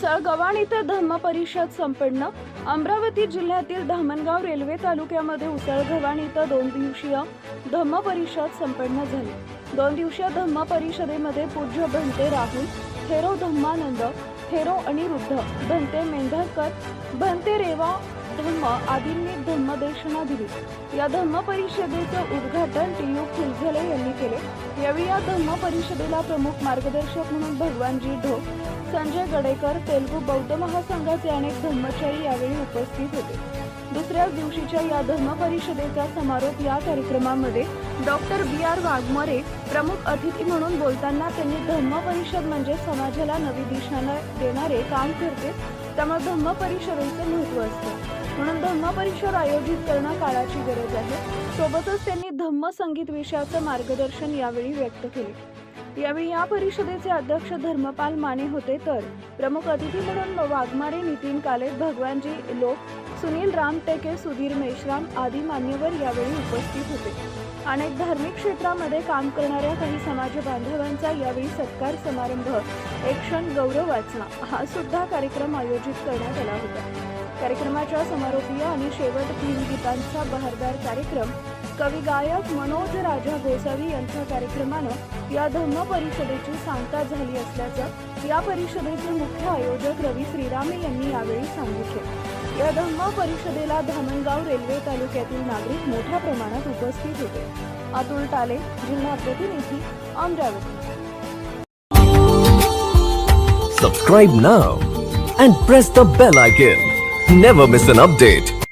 उसळगव्हाण इथे धम्म परिषद संपन्न. अमरावती जिल्ह्यातील धामणगाव रेल्वे तालुक्यामध्ये उसळगव्हाण इथं 2 दिवसीय धम्म परिषद संपन्न झाली. 2 दिवसीय धम्म परिषदेमध्ये पूज्य भंते राहुल, थेरो धम्मानंद, थेरो अनिरुद्ध, भंते मेंढरकर, भंते रेवा धम्म आदींनी धम्मदेशना दिली. या धम्म परिषदेचं उद्घाटन टीयू फुलझले यांनी केले. यावेळी या धम्म परिषदेला प्रमुख मार्गदर्शक म्हणून भगवानजी ढोक, संजय गडेकर, तेलुगू बौद्ध महासंघाचे अनेक धम्मचारी यावेळी उपस्थित होते. दुसऱ्याच दिवशीच्या या धम्म परिषदेचा समारोप या कार्यक्रमामध्ये डॉक्टर BR वाघमारे प्रमुख अतिथी म्हणून बोलताना त्यांनी धम्म परिषद म्हणजे समाजाला नवी दिशा देणारे काम करते, त्यामुळे धम्म परिषदेचे महत्त्व असते. म्हणून धम्म परिषद आयोजित करणं काळाची गरज आहे. सोबतच त्यांनी धम्म संगीत विषयाचं मार्गदर्शन यावेळी व्यक्त केले. यावेळी या परिषदेचे अध्यक्ष धर्मपाल माने होते, तर प्रमुख अतिथी म्हणून वाघमारे, नितीन काले, भगवानजी लोक, सुनील रामटेके, सुधीर मेश्राम आदी मान्यवर यावेळी उपस्थित होते. अनेक धार्मिक क्षेत्रामध्ये काम करणाऱ्या काही समाज बांधवांचा यावेळी सत्कार समारंभ, एक क्षण गौरवाचा हा सुद्धा कार्यक्रम आयोजित करण्यात आला होता. कार्यक्रमाच्या समारोपीय आणि शेवट 3 गीतांचा बहारदार कार्यक्रम कवी गायक मनोज राजा गोसावी यांच्या कार्यक्रमानं या धम्म परिषदेची सांगता झाली असल्याचं या परिषदेचे मुख्य आयोजक रवी श्रीरामे यांनी यावेळी सांगितले. या धम्म परिषदेला धामणगाव रेल्वे तालुक्यातील नागरिक मोठ्या प्रमाणात उपस्थित होते. अतुल टाले, जिल्हा प्रतिनिधी, Amravati. Subscribe now and press the bell icon. Never miss an update.